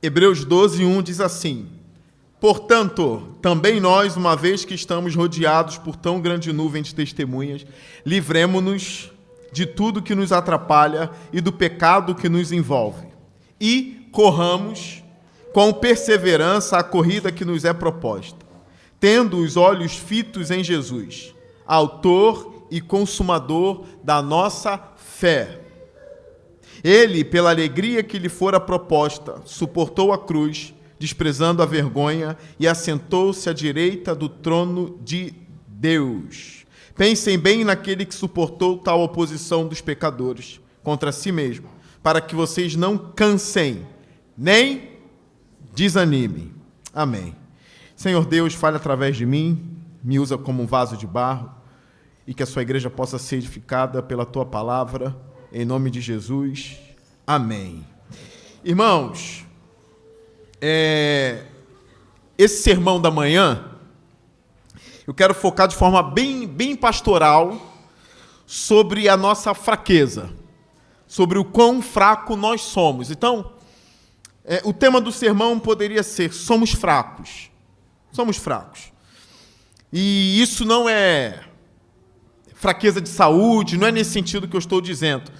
Hebreus 12:1 diz assim: portanto, também nós, uma vez que estamos rodeados por tão grande nuvem de testemunhas, livremo-nos de tudo que nos atrapalha e do pecado que nos envolve, e corramos com perseverança a corrida que nos é proposta, tendo os olhos fitos em Jesus, autor e consumador da nossa fé. Ele, pela alegria que lhe fora proposta, suportou a cruz, desprezando a vergonha, e assentou-se à direita do trono de Deus. Pensem bem naquele que suportou tal oposição dos pecadores contra si mesmo, para que vocês não cansem, nem desanimem. Amém. Senhor Deus, fale através de mim, me usa como um vaso de barro, e que a sua igreja possa ser edificada pela tua palavra, em nome de Jesus. Amém. Irmãos, esse sermão da manhã, eu quero focar de forma bem pastoral sobre a nossa fraqueza, sobre o quão fraco nós somos. Então, o tema do sermão poderia ser: somos fracos. Somos fracos. E isso não é fraqueza de saúde, não é nesse sentido que eu estou dizendo,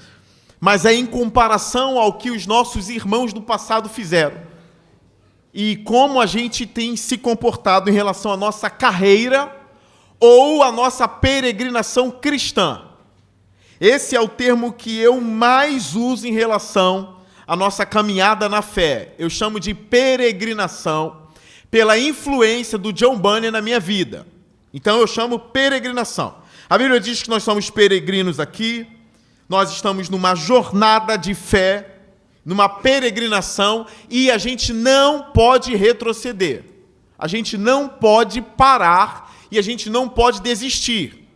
mas é em comparação ao que os nossos irmãos do passado fizeram e como a gente tem se comportado em relação à nossa carreira ou à nossa peregrinação cristã. Esse é o termo que eu mais uso em relação à nossa caminhada na fé. Eu chamo de peregrinação pela influência do John Bunyan na minha vida. Então eu chamo peregrinação. A Bíblia diz que nós somos peregrinos aqui, nós estamos numa jornada de fé, numa peregrinação, e a gente não pode retroceder, a gente não pode parar e a gente não pode desistir.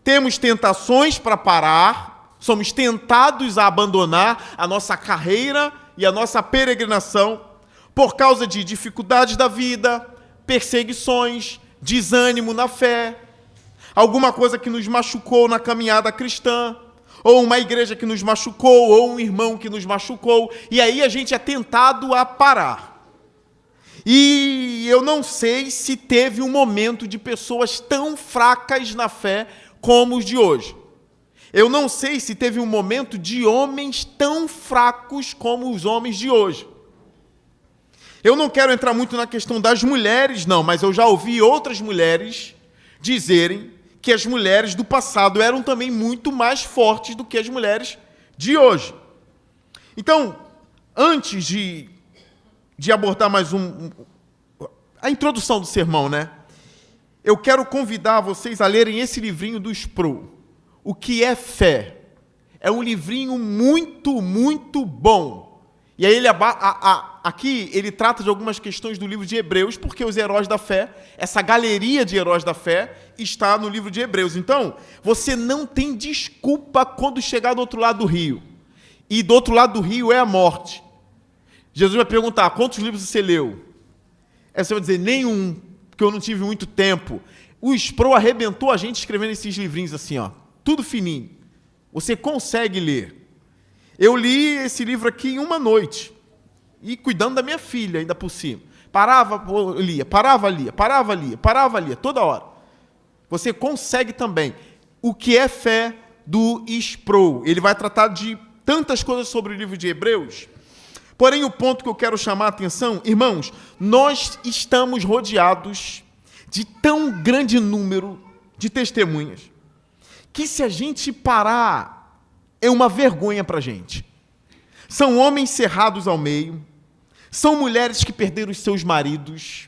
Temos tentações para parar, somos tentados a abandonar a nossa carreira e a nossa peregrinação por causa de dificuldades da vida, perseguições, desânimo na fé, alguma coisa que nos machucou na caminhada cristã, ou uma igreja que nos machucou, ou um irmão que nos machucou, e aí a gente é tentado a parar. E eu não sei se teve um momento de pessoas tão fracas na fé como os de hoje. Eu não sei se teve um momento de homens tão fracos como os homens de hoje. Eu não quero entrar muito na questão das mulheres, não, mas eu já ouvi outras mulheres dizerem que as mulheres do passado eram também muito mais fortes do que as mulheres de hoje. Então, antes de abordar mais a introdução do sermão, né? Eu quero convidar vocês a lerem esse livrinho do Sproul, O que é Fé. É um livrinho muito bom. E aí aqui ele trata de algumas questões do livro de Hebreus, porque os heróis da fé, essa galeria de heróis da fé, está no livro de Hebreus. Então, você não tem desculpa quando chegar do outro lado do rio. E do outro lado do rio é a morte. Jesus vai perguntar: quantos livros você leu? Aí você vai dizer: nenhum, porque eu não tive muito tempo. O Sproul arrebentou a gente escrevendo esses livrinhos assim, ó, tudo fininho. Você consegue ler. Eu li esse livro aqui em uma noite, e cuidando da minha filha ainda por cima. Parava, lia, toda hora. Você consegue também. O que é fé do Sproul? Ele vai tratar de tantas coisas sobre o livro de Hebreus. Porém, o ponto que eu quero chamar a atenção, irmãos, nós estamos rodeados de tão grande número de testemunhas, que se a gente parar, é uma vergonha para a gente. São homens cerrados ao meio, são mulheres que perderam os seus maridos,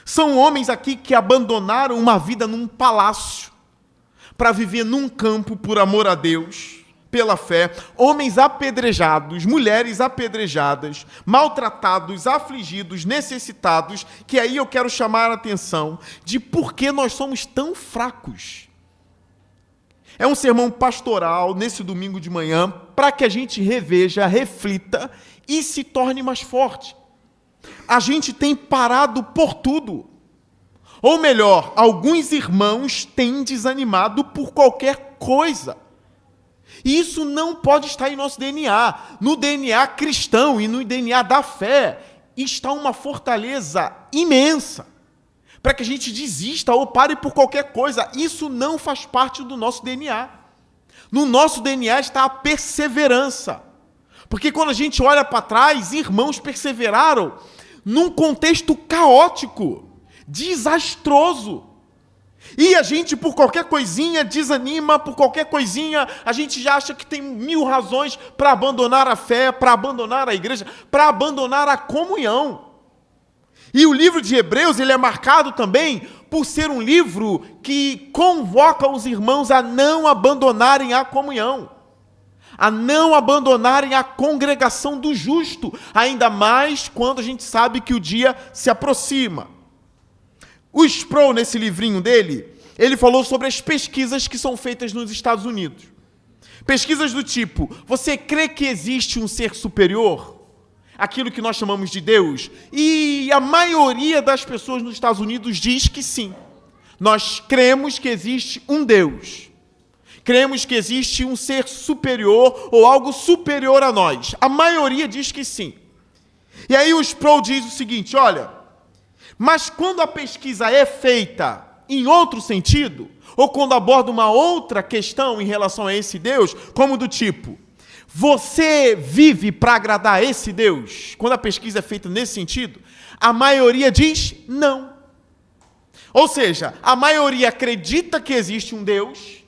são homens aqui que abandonaram uma vida num palácio para viver num campo por amor a Deus, pela fé, homens apedrejados, mulheres apedrejadas, maltratados, afligidos, necessitados, que aí eu quero chamar a atenção de por que nós somos tão fracos. É um sermão pastoral, nesse domingo de manhã, para que a gente reveja, reflita e se torne mais forte. A gente tem parado por tudo. Ou melhor, alguns irmãos têm desanimado por qualquer coisa. E isso não pode estar em nosso DNA, no DNA cristão e no DNA da fé. está uma fortaleza imensa para que a gente desista ou pare por qualquer coisa. Isso não faz parte do nosso DNA. No nosso DNA está a perseverança. Porque quando a gente olha para trás, irmãos perseveraram num contexto caótico, desastroso. E a gente, por qualquer coisinha, desanima, por qualquer coisinha, a gente já acha que tem 1000 razões para abandonar a fé, para abandonar a igreja, para abandonar a comunhão. E o livro de Hebreus, ele é marcado também por ser um livro que convoca os irmãos a não abandonarem a comunhão, a não abandonarem a congregação do justo, ainda mais quando a gente sabe que o dia se aproxima. O Sproul, nesse livrinho dele, ele falou sobre as pesquisas que são feitas nos Estados Unidos. Pesquisas do tipo, você crê que existe um ser superior? Aquilo que nós chamamos de Deus? E a maioria das pessoas nos Estados Unidos diz que sim. Nós cremos que existe um Deus. Cremos que existe um ser superior ou algo superior a nós. A maioria diz que sim. E aí o Sproul diz o seguinte, olha, mas quando a pesquisa é feita em outro sentido, ou quando aborda uma outra questão em relação a esse Deus, como do tipo, você vive para agradar esse Deus? Quando a pesquisa é feita nesse sentido, a maioria diz não. Ou seja, a maioria acredita que existe um Deus,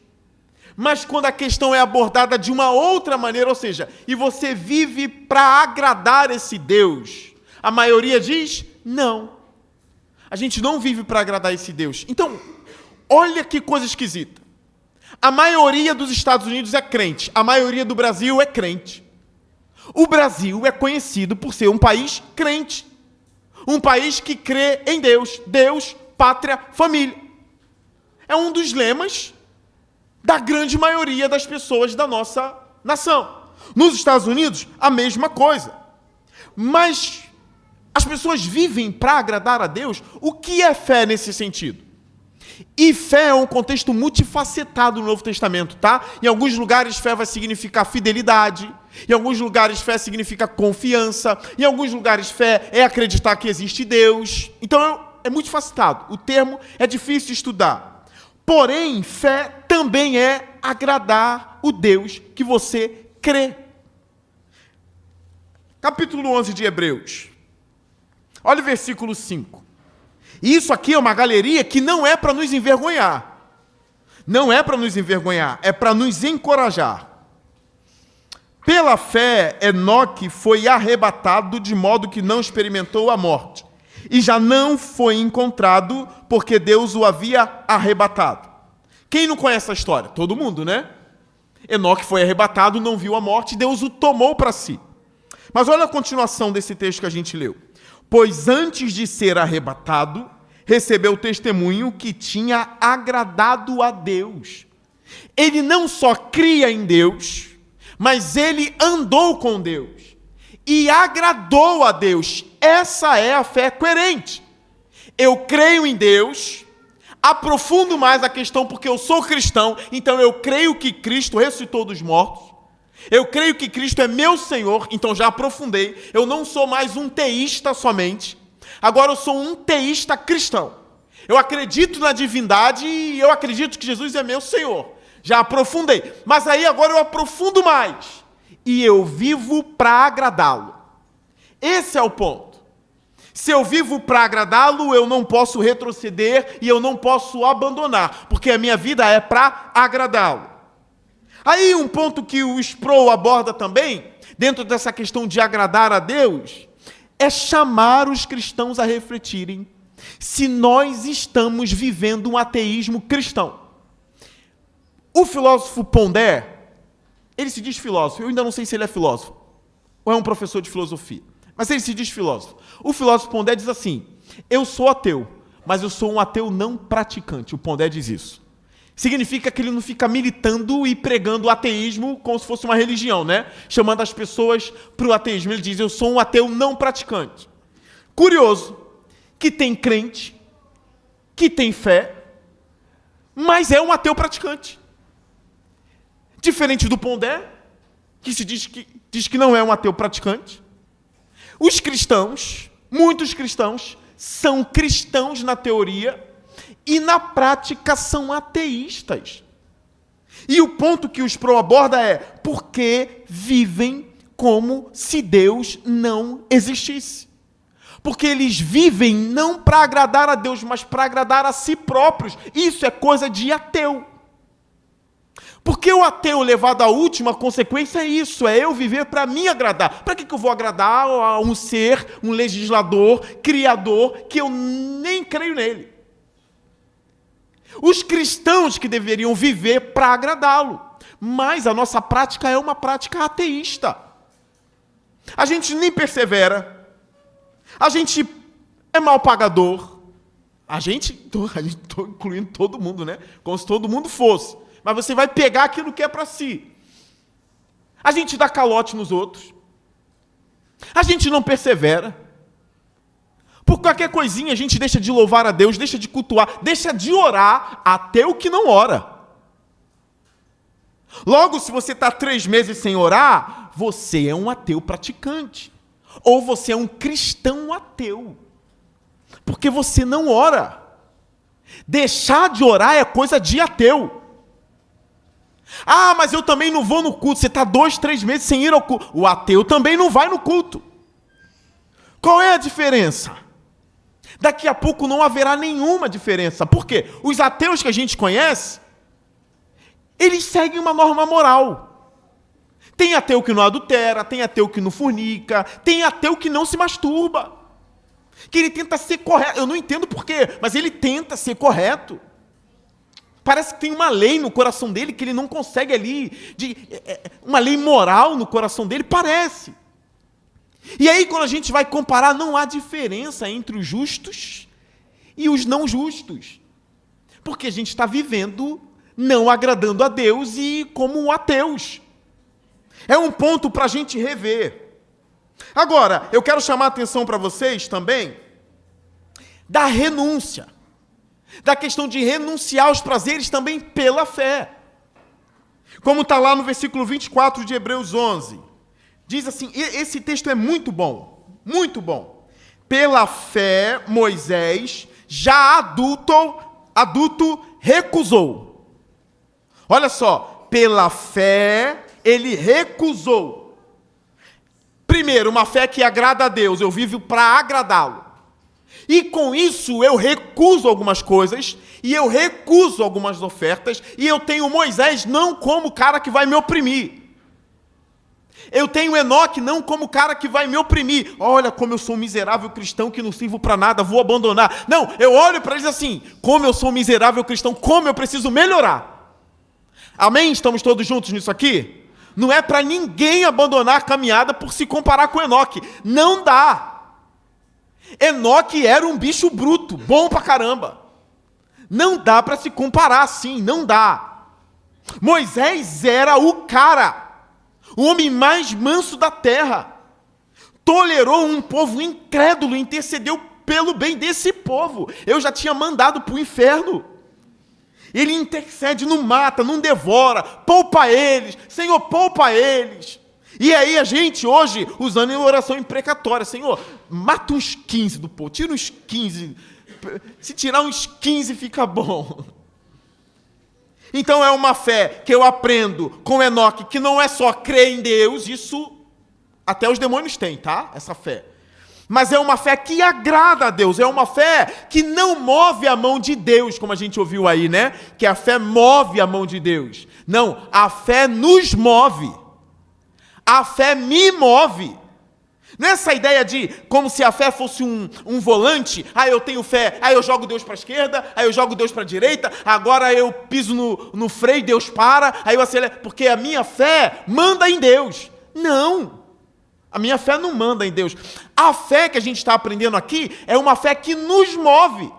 mas quando a questão é abordada de uma outra maneira, ou seja, e você vive para agradar esse Deus, a maioria diz não. A gente não vive para agradar esse Deus. Então, olha que coisa esquisita. A maioria dos Estados Unidos é crente. A maioria do Brasil é crente. O Brasil é conhecido por ser um país crente. Um país que crê em Deus. Deus, pátria, família. É um dos lemas da grande maioria das pessoas da nossa nação. Nos Estados Unidos, a mesma coisa. Mas as pessoas vivem para agradar a Deus? O que é fé nesse sentido? E fé é um contexto multifacetado no Novo Testamento, tá? Em alguns lugares fé vai significar fidelidade, em alguns lugares fé significa confiança, em alguns lugares fé é acreditar que existe Deus. Então é multifacetado, o termo é difícil de estudar. Porém, fé também é agradar o Deus que você crê. Capítulo 11 de Hebreus. Olha o versículo 5. Isso aqui é uma galeria que não é para nos envergonhar. Não é para nos envergonhar, é para nos encorajar. Pela fé, Enoque foi arrebatado de modo que não experimentou a morte. E já não foi encontrado porque Deus o havia arrebatado. Quem não conhece a história? Todo mundo, né? Enoque foi arrebatado, não viu a morte, Deus o tomou para si. Mas olha a continuação desse texto que a gente leu. Pois antes de ser arrebatado, recebeu testemunho que tinha agradado a Deus. Ele não só cria em Deus, mas ele andou com Deus e agradou a Deus. Essa é a fé coerente. Eu creio em Deus, aprofundo mais a questão porque eu sou cristão, então eu creio que Cristo ressuscitou dos mortos. Eu creio que Cristo é meu Senhor, então já aprofundei. Eu não sou mais um teísta somente. Agora eu sou um teísta cristão. Eu acredito na divindade e eu acredito que Jesus é meu Senhor. Já aprofundei. Mas aí agora eu aprofundo mais. E eu vivo para agradá-lo. Esse é o ponto. Se eu vivo para agradá-lo, eu não posso retroceder e eu não posso abandonar, porque a minha vida é para agradá-lo. Aí um ponto que o Sproul aborda também, dentro dessa questão de agradar a Deus, é chamar os cristãos a refletirem se nós estamos vivendo um ateísmo cristão. O filósofo Pondé, ele se diz filósofo, eu ainda não sei se ele é filósofo, ou é um professor de filosofia, mas ele se diz filósofo. O filósofo Pondé diz assim, eu sou ateu, mas eu sou um ateu não praticante. O Pondé diz isso. Significa que ele não fica militando e pregando o ateísmo como se fosse uma religião, né? Chamando as pessoas para o ateísmo. Ele diz, eu sou um ateu não praticante. Curioso, que tem crente, que tem fé, mas é um ateu praticante. Diferente do Pondé, que se diz que não é um ateu praticante. Os cristãos, Muitos cristãos são cristãos na teoria e na prática são ateístas. E o ponto que o Sproul aborda é: por que vivem como se Deus não existisse? Porque eles vivem não para agradar a Deus, mas para agradar a si próprios. Isso é coisa de ateu. Porque o ateu, levado à última consequência, é isso: é eu viver para me agradar. Para que eu vou agradar a um ser, um legislador, criador, que eu nem creio nele? Os cristãos que deveriam viver para agradá-lo. Mas a nossa prática é uma prática ateísta. A gente nem persevera. A gente é mal pagador. A gente, estou incluindo todo mundo, né? Como se todo mundo fosse. Mas você vai pegar aquilo que é para si. A gente dá calote nos outros. A gente não persevera. Por qualquer coisinha a gente deixa de louvar a Deus, deixa de cultuar, deixa de orar, até o que não ora. Logo, se você está 3 meses sem orar, você é um ateu praticante. Ou você é um cristão ateu. Porque você não ora. Deixar de orar é coisa de ateu. Ah, mas eu também não vou no culto. Você está 2, 3 meses sem ir ao culto. O ateu também não vai no culto. Qual é a diferença? Daqui a pouco não haverá nenhuma diferença. Por quê? Os ateus que a gente conhece, eles seguem uma norma moral. Tem ateu que não adultera, tem ateu que não fornica, tem ateu que não se masturba. Que ele tenta ser correto. Eu não entendo por quê, mas ele tenta ser correto. Parece que tem uma lei no coração dele que ele não consegue ali, uma lei moral no coração dele, parece. E aí, quando a gente vai comparar, não há diferença entre os justos e os não justos. Porque a gente está vivendo não agradando a Deus e como ateus. É um ponto para a gente rever. Agora, eu quero chamar a atenção para vocês também da renúncia. Da questão de renunciar aos prazeres também pela fé. Como está lá no versículo 24 de Hebreus 11. Diz assim, esse texto é muito bom, muito bom. Pela fé, Moisés, já adulto, recusou. Olha só, pela fé, ele recusou. Primeiro, uma fé que agrada a Deus, eu vivo para agradá-lo. E com isso eu recuso algumas coisas, e eu recuso algumas ofertas, e eu tenho Moisés não como o cara que vai me oprimir. Eu tenho Enoque não como o cara que vai me oprimir. Olha como eu sou um miserável cristão que não sirvo para nada, vou abandonar. Não, eu olho para eles assim, como eu sou um miserável cristão, como eu preciso melhorar. Amém? Estamos todos juntos nisso aqui? Não é para ninguém abandonar a caminhada por se comparar com Enoque. Não dá. Enoque era um bicho bruto, bom pra caramba. Não dá para se comparar assim, não dá. Moisés era o cara, o homem mais manso da terra. Tolerou um povo incrédulo, intercedeu pelo bem desse povo. Eu já tinha mandado para o inferno. Ele intercede, não mata, não devora, poupa eles. Senhor, poupa eles. E aí a gente hoje, usando em oração imprecatória, Senhor, mata uns 15 do povo, tira uns 15. Se tirar uns 15 fica bom. Então é uma fé que eu aprendo com Enoque, que não é só crer em Deus, isso até os demônios têm, tá? Essa fé. Mas é uma fé que agrada a Deus, é uma fé que não move a mão de Deus, como a gente ouviu aí, né? Que a fé move a mão de Deus. Não, a fé nos move. A fé me move. Não é essa ideia de como se a fé fosse um volante. Ah, eu tenho fé, aí eu jogo Deus para a esquerda, aí eu jogo Deus para a direita, agora eu piso no freio, Deus para, aí eu acelero, porque a minha fé manda em Deus. Não, a minha fé não manda em Deus. A fé que a gente está aprendendo aqui é uma fé que nos move.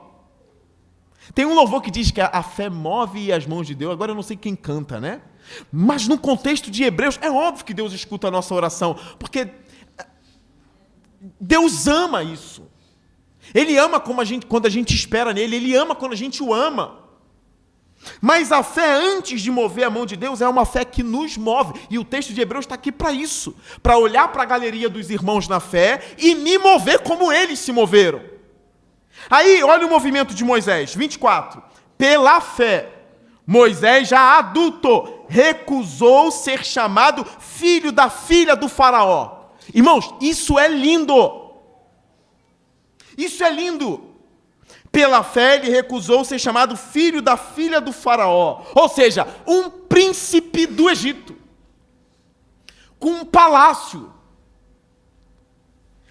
Tem um louvor que diz que a fé move as mãos de Deus, agora eu não sei quem canta, né? Mas no contexto de Hebreus, é óbvio que Deus escuta a nossa oração, porque Deus ama isso. Ele ama quando a gente espera nele, ele ama quando a gente o ama. Mas a fé, antes de mover a mão de Deus, é uma fé que nos move. E o texto de Hebreus está aqui para isso. Para olhar para a galeria dos irmãos na fé e me mover como eles se moveram. Aí, olha o movimento de Moisés, 24. Pela fé, Moisés, já adulto, recusou ser chamado filho da filha do faraó. Irmãos, isso é lindo. Isso é lindo. Pela fé, ele recusou ser chamado filho da filha do faraó. Ou seja, um príncipe do Egito. Com um palácio.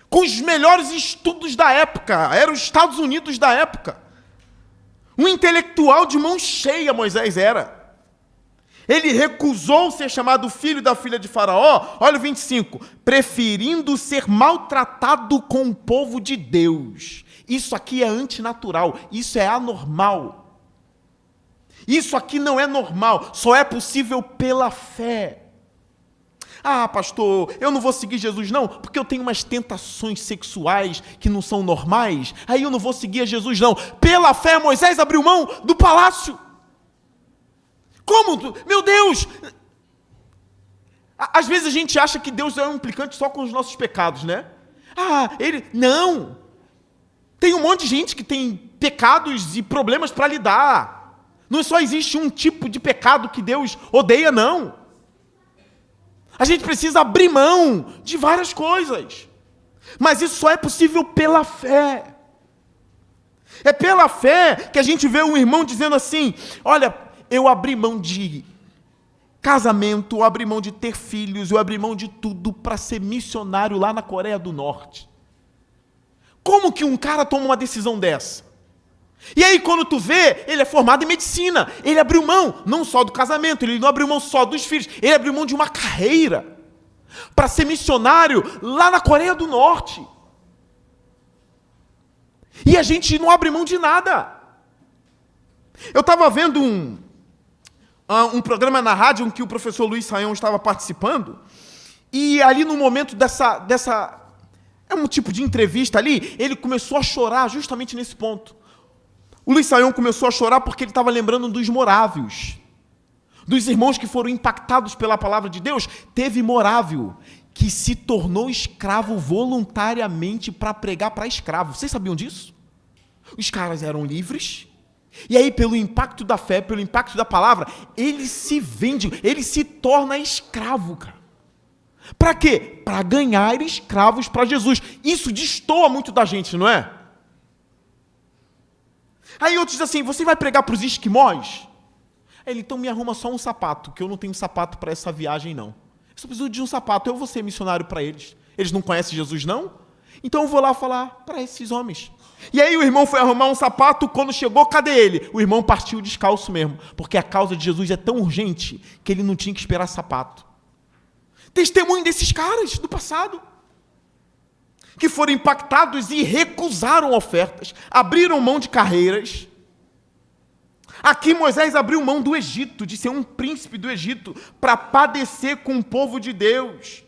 Com os melhores estudos da época. Eram os Estados Unidos da época. Um intelectual de mão cheia, Moisés era. Ele recusou ser chamado filho da filha de faraó. Olha o 25. Preferindo ser maltratado com o povo de Deus. Isso aqui é antinatural, isso é anormal. Isso aqui não é normal, só é possível pela fé. Ah, pastor, eu não vou seguir Jesus não, porque eu tenho umas tentações sexuais que não são normais, aí eu não vou seguir a Jesus não. Pela fé, Moisés abriu mão do palácio. Como? Meu Deus! Às vezes a gente acha que Deus é um implicante só com os nossos pecados, né? Não! Tem um monte de gente que tem pecados e problemas para lidar. Não só existe um tipo de pecado que Deus odeia, não. A gente precisa abrir mão de várias coisas. Mas isso só é possível pela fé. É pela fé que a gente vê um irmão dizendo assim, olha, eu abri mão de casamento, eu abri mão de ter filhos, eu abri mão de tudo para ser missionário lá na Coreia do Norte. Como que um cara toma uma decisão dessa? E aí quando tu vê, ele é formado em medicina, ele abriu mão, não só do casamento, ele não abriu mão só dos filhos, ele abriu mão de uma carreira para ser missionário lá na Coreia do Norte. E a gente não abre mão de nada. Eu estava vendo um programa na rádio em que o professor Luiz Saião estava participando, e ali no momento dessa é um tipo de entrevista ali, ele começou a chorar justamente nesse ponto. O Luiz Saião começou a chorar porque ele estava lembrando dos morávios, dos irmãos que foram impactados pela palavra de Deus. Teve morávio que se tornou escravo voluntariamente para pregar para escravo. Vocês sabiam disso? Os caras eram livres, e aí pelo impacto da fé, pelo impacto da palavra, ele se vende, ele se torna escravo, cara. Para quê? Para ganhar escravos para Jesus. Isso destoa muito da gente, não é? Aí outros dizem assim, você vai pregar para os esquimós? Ele, então me arruma só um sapato, que eu não tenho sapato para essa viagem não. Eu só preciso de um sapato, eu vou ser missionário para eles. Eles não conhecem Jesus não? Então eu vou lá falar para esses homens. E aí o irmão foi arrumar um sapato, quando chegou, cadê ele? O irmão partiu descalço mesmo, porque a causa de Jesus é tão urgente que ele não tinha que esperar sapato. Testemunho desses caras do passado, que foram impactados e recusaram ofertas, abriram mão de carreiras. Aqui Moisés abriu mão do Egito, de ser um príncipe do Egito, para padecer com o povo de Deus.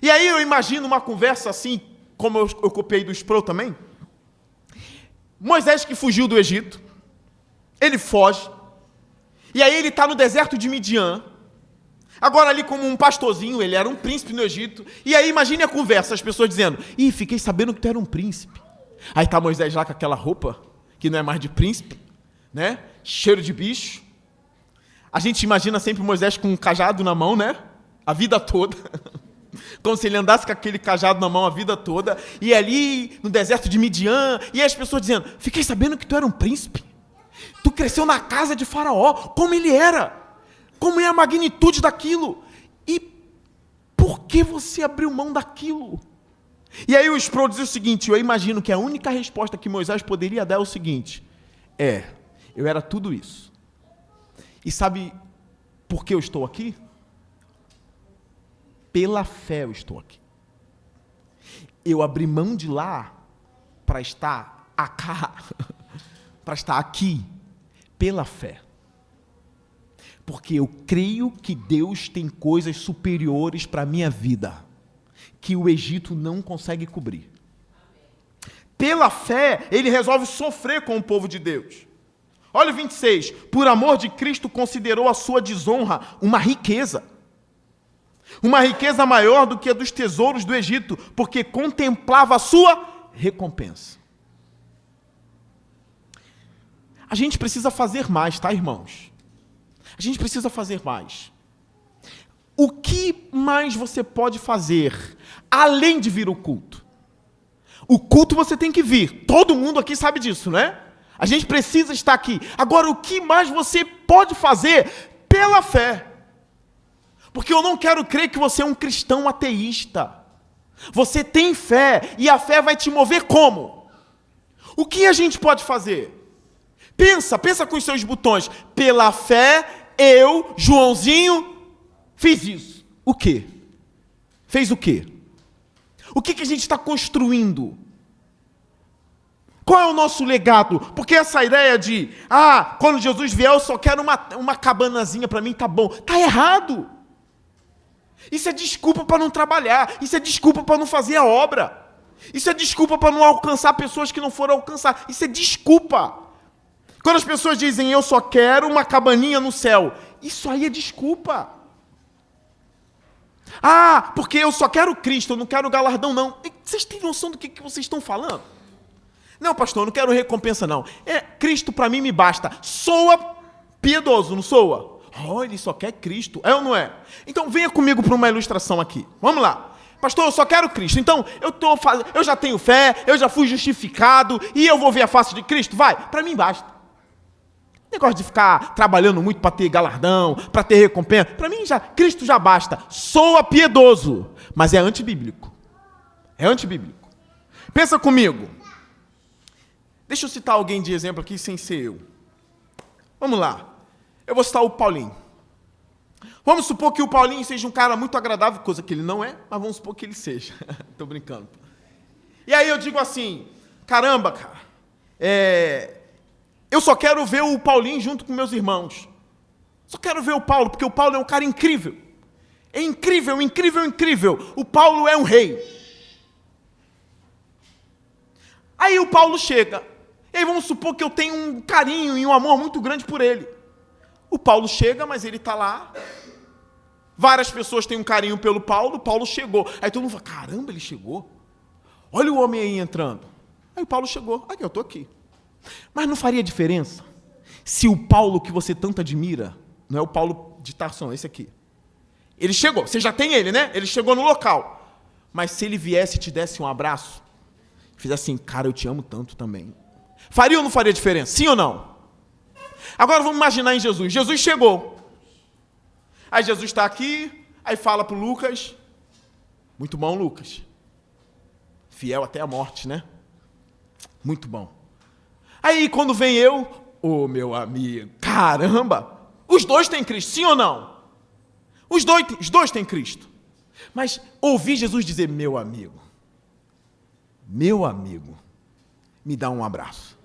E aí eu imagino uma conversa assim, como eu copiei do Sproul também. Moisés que fugiu do Egito, ele foge, e aí ele está no deserto de Midian. Agora ali como um pastorzinho, ele era um príncipe no Egito. E aí imagine a conversa, as pessoas dizendo, fiquei sabendo que tu era um príncipe. Aí está Moisés lá com aquela roupa, que não é mais de príncipe, né? Cheiro de bicho. A gente imagina sempre Moisés com um cajado na mão, né? A vida toda. Como se ele andasse com aquele cajado na mão a vida toda. E ali no deserto de Midian, e as pessoas dizendo, fiquei sabendo que tu era um príncipe. Tu cresceu na casa de Faraó, como ele era. Como é a magnitude daquilo? E por que você abriu mão daquilo? E aí o Sproul diz o seguinte, eu imagino que a única resposta que Moisés poderia dar é o seguinte, eu era tudo isso. E sabe por que eu estou aqui? Pela fé eu estou aqui. Eu abri mão de lá para estar para estar aqui pela fé. Porque eu creio que Deus tem coisas superiores para a minha vida, que o Egito não consegue cobrir. Pela fé, ele resolve sofrer com o povo de Deus. Olha o 26. Por amor de Cristo considerou a sua desonra uma riqueza maior do que a dos tesouros do Egito, porque contemplava a sua recompensa. A gente precisa fazer mais, tá, irmãos? A gente precisa fazer mais. O que mais você pode fazer, além de vir ao culto? O culto você tem que vir. Todo mundo aqui sabe disso, né? A gente precisa estar aqui. Agora, o que mais você pode fazer pela fé? Porque eu não quero crer que você é um cristão ateísta. Você tem fé, e a fé vai te mover como? O que a gente pode fazer? Pensa com os seus botões. Pela fé, eu, Joãozinho, fiz isso. O quê? Fez o quê? O que a gente está construindo? Qual é o nosso legado? Porque essa ideia de, quando Jesus vier, eu só quero uma cabanazinha para mim, tá bom. Tá errado. Isso é desculpa para não trabalhar. Isso é desculpa para não fazer a obra. Isso é desculpa para não alcançar pessoas que não foram alcançar. Isso é desculpa. Quando as pessoas dizem, eu só quero uma cabaninha no céu. Isso aí é desculpa. Porque eu só quero Cristo, eu não quero galardão, não. Vocês têm noção do que vocês estão falando? Não, pastor, eu não quero recompensa, não. Cristo para mim me basta. Soa piedoso, não soa? Ele só quer Cristo. É ou não é? Então venha comigo para uma ilustração aqui. Vamos lá. Pastor, eu só quero Cristo. Então, eu já tenho fé, eu já fui justificado e eu vou ver a face de Cristo? Vai, para mim basta. Negócio de ficar trabalhando muito para ter galardão, para ter recompensa. Para mim, Cristo já basta. Soa piedoso, mas é antibíblico. É antibíblico. Pensa comigo. Deixa eu citar alguém de exemplo aqui sem ser eu. Vamos lá. Eu vou citar o Paulinho. Vamos supor que o Paulinho seja um cara muito agradável, coisa que ele não é, mas vamos supor que ele seja. Estou brincando. E aí eu digo assim, caramba, cara, eu só quero ver o Paulinho junto com meus irmãos. Só quero ver o Paulo, porque o Paulo é um cara incrível. É incrível, incrível, incrível. O Paulo é um rei. Aí o Paulo chega. E aí vamos supor que eu tenho um carinho e um amor muito grande por ele. O Paulo chega, mas ele está lá. Várias pessoas têm um carinho pelo Paulo. O Paulo chegou. Aí todo mundo fala, caramba, ele chegou. Olha o homem aí entrando. Aí o Paulo chegou. Aqui, eu estou aqui. Mas não faria diferença se o Paulo que você tanto admira, não é o Paulo de Tarso, não, esse aqui. Ele chegou, você já tem ele, né? Ele chegou no local. Mas se ele viesse e te desse um abraço, fizesse assim, cara, eu te amo tanto também. Faria ou não faria diferença? Sim ou não? Agora vamos imaginar em Jesus. Jesus chegou. Aí Jesus está aqui, aí fala para o Lucas. Muito bom, Lucas. Fiel até a morte, né? Muito bom. Aí quando vem eu, meu amigo, caramba, os dois têm Cristo, sim ou não? Os dois têm Cristo. Mas ouvi Jesus dizer, meu amigo, me dá um abraço.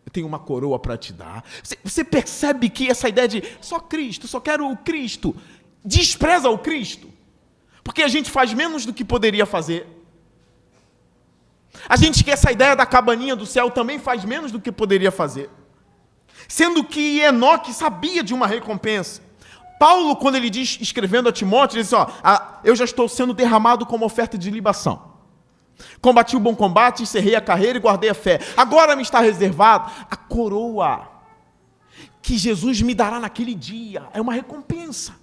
Eu tenho uma coroa para te dar. Você percebe que essa ideia de só Cristo, só quero o Cristo, despreza o Cristo? Porque a gente faz menos do que poderia fazer. A gente quer essa ideia da cabaninha do céu, também faz menos do que poderia fazer. Sendo que Enoque sabia de uma recompensa. Paulo, quando ele diz, escrevendo a Timóteo, ele diz, eu já estou sendo derramado como oferta de libação. Combati o bom combate, encerrei a carreira e guardei a fé. Agora me está reservado a coroa que Jesus me dará naquele dia. É uma recompensa.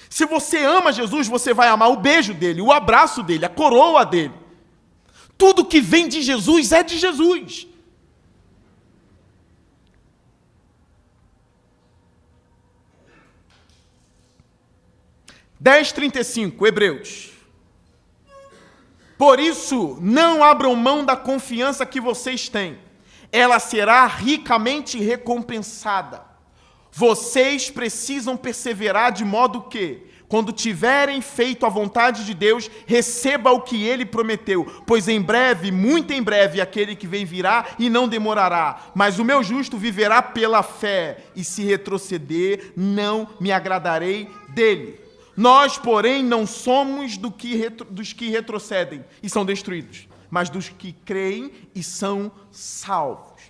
Se você ama Jesus, você vai amar o beijo dele, o abraço dele, a coroa dele. Tudo que vem de Jesus é de Jesus. (10:35), Hebreus. Por isso, não abram mão da confiança que vocês têm. Ela será ricamente recompensada. Vocês precisam perseverar de modo que, quando tiverem feito a vontade de Deus, receba o que Ele prometeu. Pois em breve, muito em breve, aquele que vem virá e não demorará. Mas o meu justo viverá pela fé, e se retroceder, não me agradarei dele. Nós, porém, não somos dos que retrocedem e são destruídos, mas dos que creem e são salvos.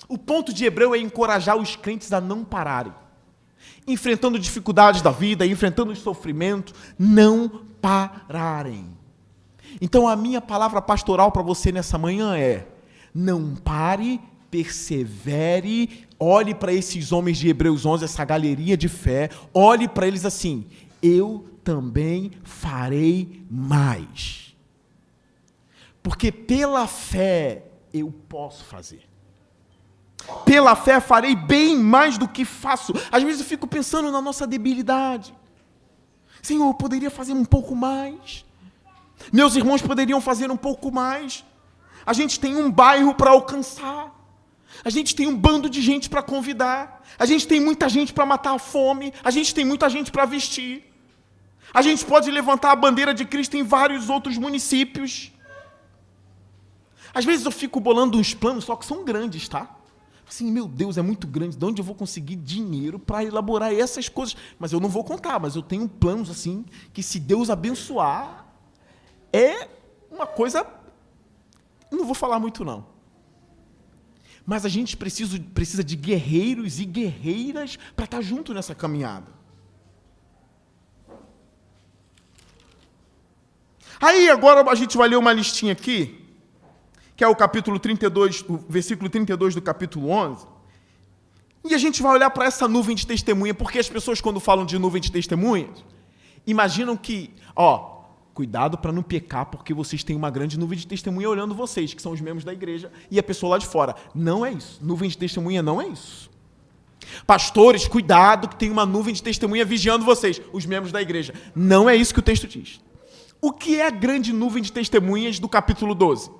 O ponto de Hebreu é encorajar os crentes a não pararem. Enfrentando dificuldades da vida, enfrentando os sofrimentos, não pararem. Então a minha palavra pastoral para você nessa manhã é: não pare, persevere, olhe para esses homens de Hebreus 11, essa galeria de fé, olhe para eles assim: eu também farei mais. Porque pela fé eu posso fazer. Pela fé farei bem mais do que faço. Às vezes eu fico pensando na nossa debilidade. Senhor, eu poderia fazer um pouco mais. Meus irmãos poderiam fazer um pouco mais. A gente tem um bairro para alcançar. A gente tem um bando de gente para convidar. A gente tem muita gente para matar a fome. A gente tem muita gente para vestir. A gente pode levantar a bandeira de Cristo em vários outros municípios. Às vezes eu fico bolando uns planos, só que são grandes, tá? Assim, meu Deus, é muito grande, de onde eu vou conseguir dinheiro para elaborar essas coisas? Mas eu não vou contar, mas eu tenho planos assim, que se Deus abençoar, é uma coisa, não vou falar muito não. Mas a gente precisa de guerreiros e guerreiras para estar junto nessa caminhada. Aí agora a gente vai ler uma listinha aqui, que é o capítulo 32, o versículo 32 do capítulo 11, e a gente vai olhar para essa nuvem de testemunha, porque as pessoas, quando falam de nuvem de testemunhas, imaginam que, cuidado para não pecar, porque vocês têm uma grande nuvem de testemunha olhando vocês, que são os membros da igreja, e a pessoa lá de fora. Não é isso. Nuvem de testemunha não é isso. Pastores, cuidado, que tem uma nuvem de testemunha vigiando vocês, os membros da igreja. Não é isso que o texto diz. O que é a grande nuvem de testemunhas do capítulo 12?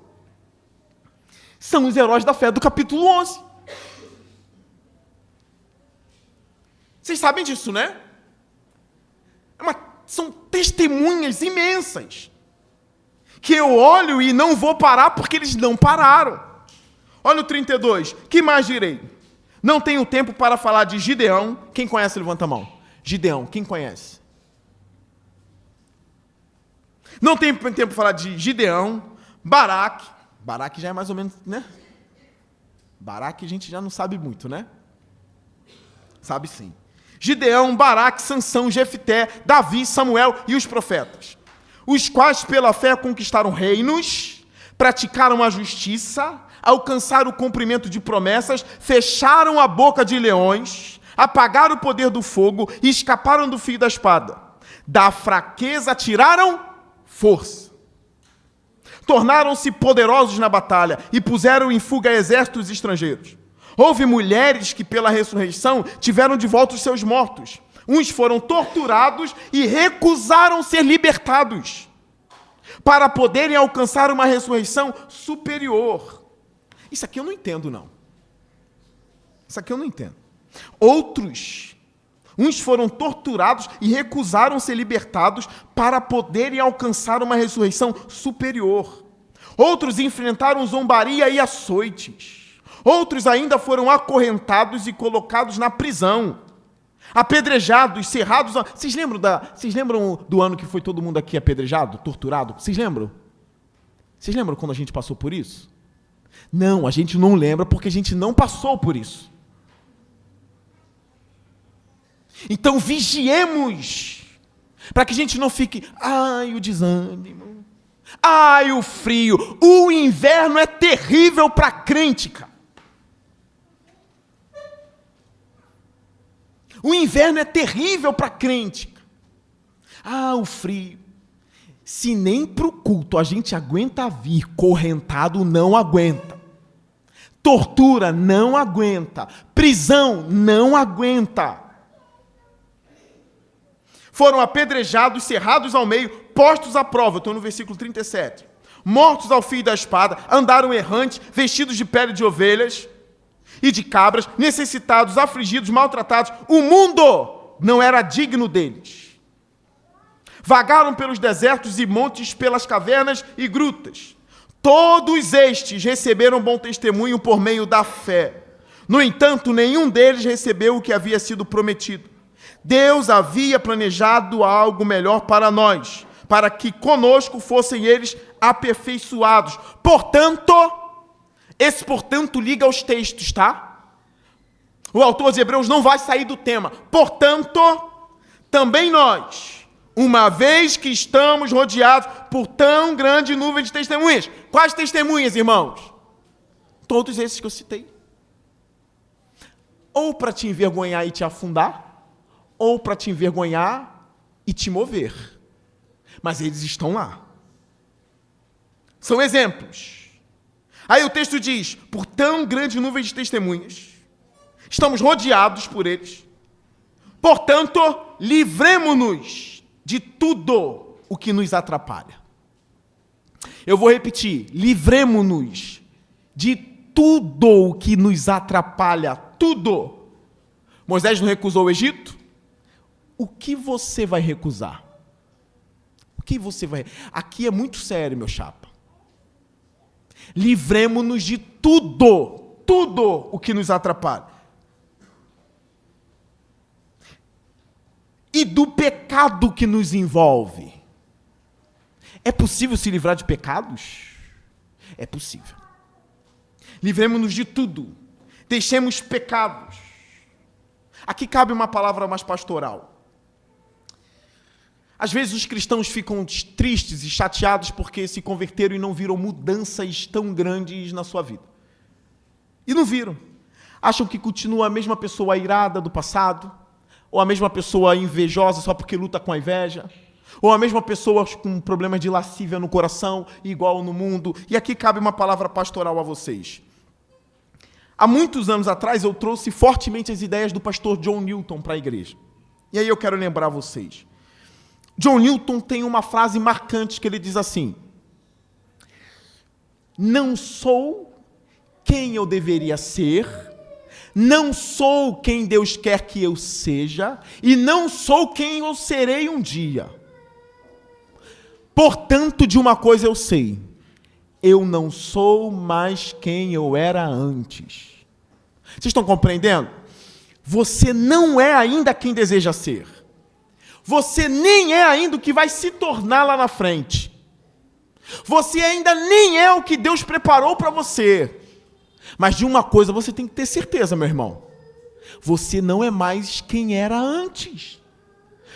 São os heróis da fé do capítulo 11. Vocês sabem disso, né? São testemunhas imensas, que eu olho e não vou parar porque eles não pararam. Olha o 32. Que mais direi? Não tenho tempo para falar de Gideão. Quem conhece, levanta a mão. Gideão, quem conhece? Não tenho tempo para falar de Gideão, Baraque. Baraque já é mais ou menos, né? Baraque a gente já não sabe muito, né? Sabe sim. Gideão, Baraque, Sansão, Jefté, Davi, Samuel e os profetas, os quais pela fé conquistaram reinos, praticaram a justiça, alcançaram o cumprimento de promessas, fecharam a boca de leões, apagaram o poder do fogo e escaparam do fio da espada. Da fraqueza tiraram força. Tornaram-se poderosos na batalha e puseram em fuga exércitos estrangeiros. Houve mulheres que, pela ressurreição, tiveram de volta os seus mortos. Uns foram torturados e recusaram ser libertados, para poderem alcançar uma ressurreição superior. Isso aqui eu não entendo, não. Isso aqui eu não entendo. Uns foram torturados e recusaram ser libertados para poderem alcançar uma ressurreição superior. Outros enfrentaram zombaria e açoites. Outros ainda foram acorrentados e colocados na prisão, apedrejados, cerrados. Vocês lembram do ano que foi todo mundo aqui apedrejado, torturado? Vocês lembram? Vocês lembram quando a gente passou por isso? Não, a gente não lembra porque a gente não passou por isso. Então vigiemos, para que a gente não fique, o desânimo, o frio. O inverno é terrível para crente, cara. O inverno é terrível para crente. O frio. Se nem para o culto a gente aguenta vir, correntado não aguenta. Tortura não aguenta. Prisão não aguenta. Foram apedrejados, cerrados ao meio, postos à prova. Eu estou no versículo 37. Mortos ao fio da espada, andaram errantes, vestidos de pele de ovelhas e de cabras, necessitados, afligidos, maltratados. O mundo não era digno deles. Vagaram pelos desertos e montes, pelas cavernas e grutas. Todos estes receberam bom testemunho por meio da fé. No entanto, nenhum deles recebeu o que havia sido prometido. Deus havia planejado algo melhor para nós, para que conosco fossem eles aperfeiçoados. Portanto, Esse, portanto, liga aos textos, tá? O autor de Hebreus não vai sair do tema. Portanto, também nós, uma vez que estamos rodeados por tão grande nuvem de testemunhas. Quais testemunhas, irmãos? Todos esses que eu citei. Ou para te envergonhar e te afundar, ou para te envergonhar e te mover. Mas eles estão lá. São exemplos. Aí o texto diz, por tão grande nuvem de testemunhas, estamos rodeados por eles. Portanto, livremo-nos de tudo o que nos atrapalha. Eu vou repetir, livremo-nos de tudo o que nos atrapalha, tudo. Moisés não recusou o Egito? O que você vai recusar? O que você vai... Aqui é muito sério, meu chapa. Livremo-nos de tudo o que nos atrapalha. E do pecado que nos envolve. É possível se livrar de pecados? É possível. Livremo-nos de tudo. Deixemos pecados. Aqui cabe uma palavra mais pastoral. Às vezes os cristãos ficam tristes e chateados porque se converteram e não viram mudanças tão grandes na sua vida. E não viram. Acham que continua a mesma pessoa irada do passado, ou a mesma pessoa invejosa só porque luta com a inveja, ou a mesma pessoa com problemas de lascívia no coração, igual no mundo. E aqui cabe uma palavra pastoral a vocês. Há muitos anos atrás eu trouxe fortemente as ideias do pastor John Newton para a igreja. E aí eu quero lembrar vocês. John Newton tem uma frase marcante que ele diz assim: não sou quem eu deveria ser, não sou quem Deus quer que eu seja, e não sou quem eu serei um dia. Portanto, de uma coisa eu sei, eu não sou mais quem eu era antes. Vocês estão compreendendo? Você não é ainda quem deseja ser. Você nem é ainda o que vai se tornar lá na frente. Você ainda nem é o que Deus preparou para você. Mas de uma coisa você tem que ter certeza, meu irmão. Você não é mais quem era antes.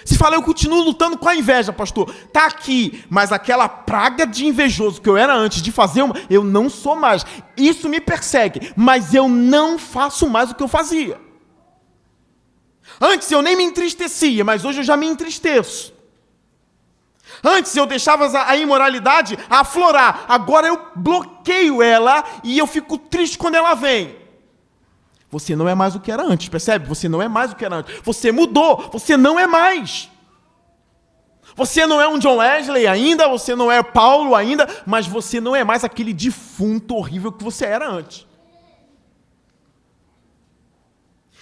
Você fala, eu continuo lutando com a inveja, pastor. Está aqui, mas aquela praga de invejoso que eu era antes de fazer eu não sou mais. Isso me persegue, mas eu não faço mais o que eu fazia. Antes eu nem me entristecia, mas hoje eu já me entristeço. Antes eu deixava a imoralidade aflorar, agora eu bloqueio ela e eu fico triste quando ela vem. Você não é mais o que era antes, percebe? Você não é mais o que era antes. Você mudou, você não é mais. Você não é um John Wesley ainda, você não é Paulo ainda, mas você não é mais aquele defunto horrível que você era antes.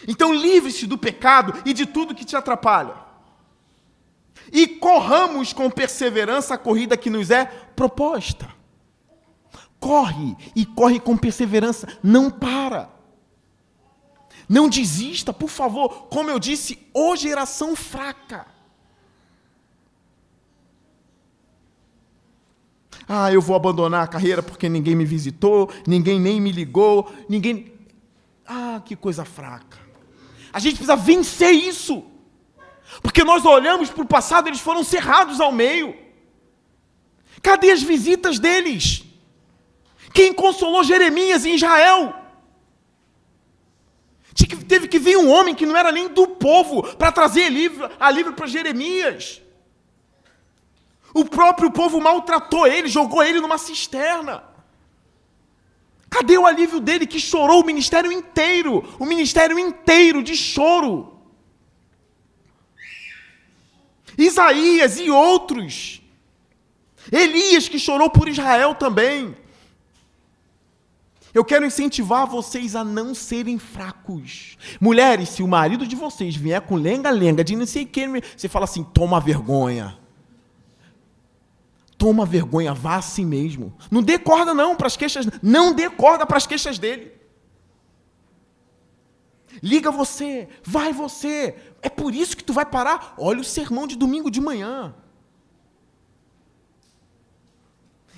Então livre-se do pecado e de tudo que te atrapalha. E corramos com perseverança a corrida que nos é proposta. Corre, e corre com perseverança, não para. Não desista, por favor. Como eu disse, ô geração fraca. Ah, eu vou abandonar a carreira porque ninguém me visitou, ninguém nem me ligou, ninguém... Ah, que coisa fraca. A gente precisa vencer isso. Porque nós olhamos para o passado, eles foram cerrados ao meio. Cadê as visitas deles? Quem consolou Jeremias em Israel? Teve que vir um homem que não era nem do povo para trazer a livro para Jeremias. O próprio povo maltratou ele, jogou ele numa cisterna. Cadê o alívio dele que chorou o ministério inteiro de choro? Isaías e outros. Elias que chorou por Israel também. Eu quero incentivar vocês a não serem fracos. Mulheres, se o marido de vocês vier com lenga-lenga de não sei o que, você fala assim, toma vergonha. Toma vergonha, vá assim mesmo. Não dê corda não para as queixas, não dê corda para as queixas dele. Liga você, vai você. É por isso que tu vai parar. Olha o sermão de domingo de manhã.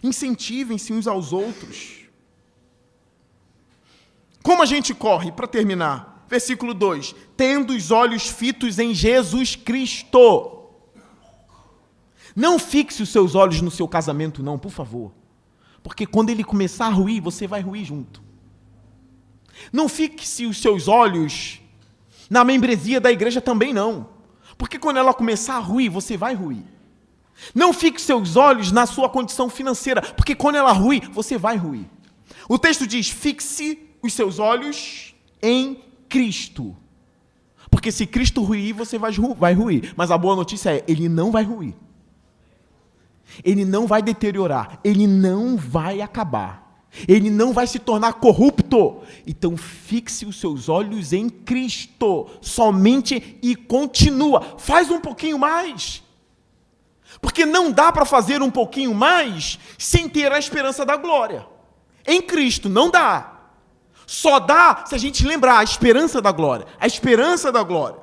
Incentivem-se uns aos outros. Como a gente corre? Para terminar, versículo 2: tendo os olhos fitos em Jesus Cristo. Não fixe os seus olhos no seu casamento, não, por favor. Porque quando ele começar a ruir, você vai ruir junto. Não fixe os seus olhos na membresia da igreja também, não. Porque quando ela começar a ruir, você vai ruir. Não fixe seus olhos na sua condição financeira, porque quando ela ruir, você vai ruir. O texto diz: fixe os seus olhos em Cristo. Porque se Cristo ruir, você vai ruir. Mas a boa notícia é, ele não vai ruir. Ele não vai deteriorar. Ele não vai acabar. Ele não vai se tornar corrupto. Então fixe os seus olhos em Cristo. Somente e continua. Faz um pouquinho mais. Porque não dá para fazer um pouquinho mais sem ter a esperança da glória. Em Cristo, não dá. Só dá se a gente lembrar a esperança da glória. A esperança da glória.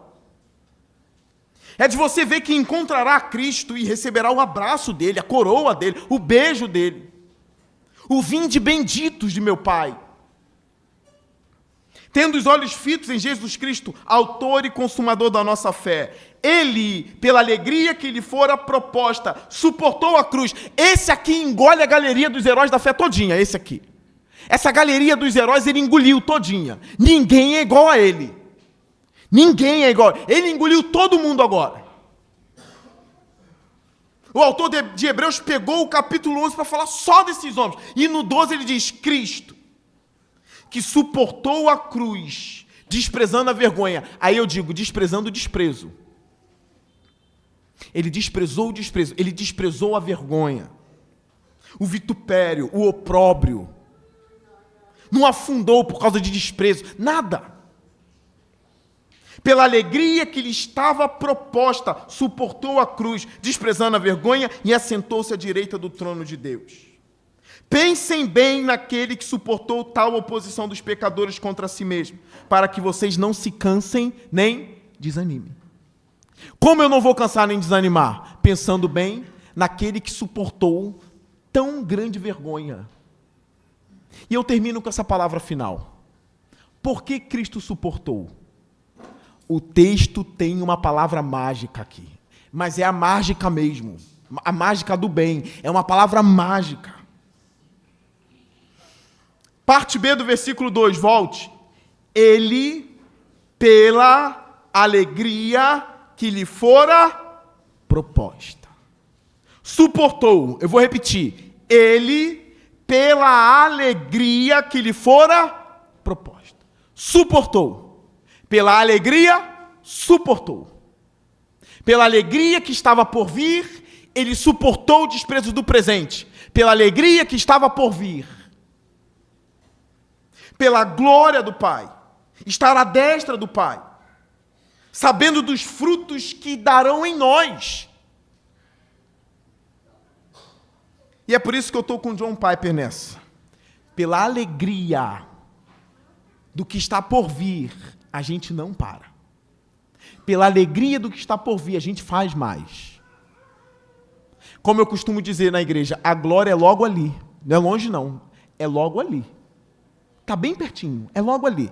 É de você ver que encontrará Cristo e receberá o abraço dele, a coroa dele, o beijo dele. O vinde benditos de meu Pai. Tendo os olhos fitos em Jesus Cristo, autor e consumador da nossa fé. Ele, pela alegria que lhe fora proposta, suportou a cruz. Esse aqui engole a galeria dos heróis da fé todinha, esse aqui. Essa galeria dos heróis ele engoliu todinha. Ninguém é igual a ele. Ninguém é igual. Ele engoliu todo mundo agora. O autor de Hebreus pegou o capítulo 11 para falar só desses homens. E no 12 ele diz: Cristo, que suportou a cruz, desprezando a vergonha. Aí eu digo, desprezando o desprezo. Ele desprezou o desprezo. Ele desprezou a vergonha. O vitupério, o opróbrio. Não afundou por causa de desprezo. Nada. Pela alegria que lhe estava proposta, suportou a cruz, desprezando a vergonha, e assentou-se à direita do trono de Deus. Pensem bem naquele que suportou tal oposição dos pecadores contra si mesmo, para que vocês não se cansem nem desanimem. Como eu não vou cansar nem desanimar? Pensando bem naquele que suportou tão grande vergonha. E eu termino com essa palavra final. Por que Cristo suportou? O texto tem uma palavra mágica aqui, mas é a mágica mesmo, a mágica do bem, é uma palavra mágica. Parte B do versículo 2, volte. Ele, pela alegria que lhe fora proposta. Suportou, eu vou repetir. Ele, pela alegria que lhe fora proposta. Suportou. Pela alegria, suportou. Pela alegria que estava por vir, ele suportou o desprezo do presente. Pela alegria que estava por vir. Pela glória do Pai. Estar à destra do Pai. Sabendo dos frutos que darão em nós. E é por isso que eu estou com John Piper nessa. Pela alegria do que está por vir, a gente não para. Pela alegria do que está por vir, a gente faz mais. Como eu costumo dizer na igreja, a glória é logo ali. Não é longe não, é logo ali. Está bem pertinho, é logo ali.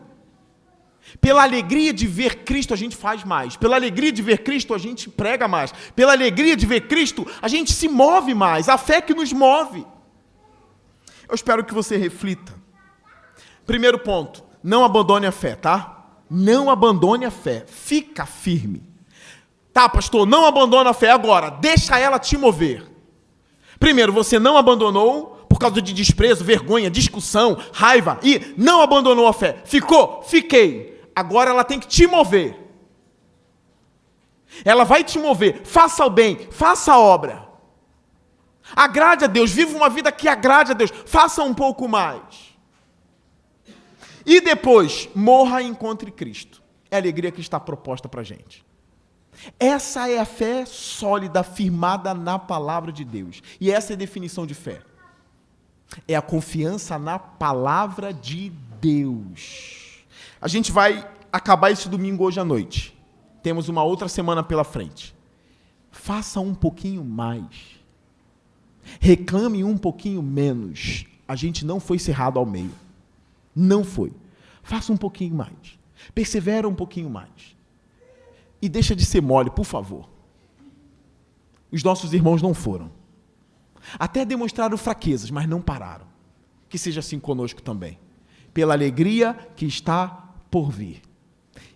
Pela alegria de ver Cristo, a gente faz mais. Pela alegria de ver Cristo, a gente prega mais. Pela alegria de ver Cristo, a gente se move mais. A fé que nos move. Eu espero que você reflita. Primeiro ponto, não abandone a fé, tá? Não abandone a fé. Fica firme. Tá, pastor, não abandona a fé agora. Deixa ela te mover. Primeiro, você não abandonou por causa de desprezo, vergonha, discussão, raiva. E não abandonou a fé. Ficou? Fiquei. Agora ela tem que te mover. Ela vai te mover. Faça o bem. Faça a obra. Agrade a Deus. Viva uma vida que agrade a Deus. Faça um pouco mais. E depois, morra e encontre Cristo. É a alegria que está proposta para a gente. Essa é a fé sólida, firmada na palavra de Deus. E essa é a definição de fé. É a confiança na palavra de Deus. A gente vai acabar esse domingo hoje à noite. Temos uma outra semana pela frente. Faça um pouquinho mais. Reclame um pouquinho menos. A gente não foi cerrado ao meio. Não foi. Faça um pouquinho mais. Persevera um pouquinho mais. E deixa de ser mole, por favor. Os nossos irmãos não foram. Até demonstraram fraquezas, mas não pararam. Que seja assim conosco também. Pela alegria que está por vir.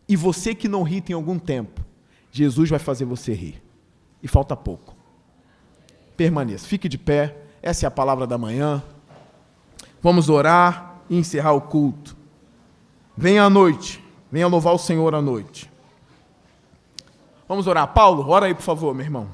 E você que não ri tem algum tempo, Jesus vai fazer você rir. E falta pouco. Permaneça, fique de pé. Essa é a palavra da manhã. Vamos orar e encerrar o culto. Venha à noite. Venha louvar o Senhor à noite. Vamos orar. Paulo, ora aí, por favor, meu irmão.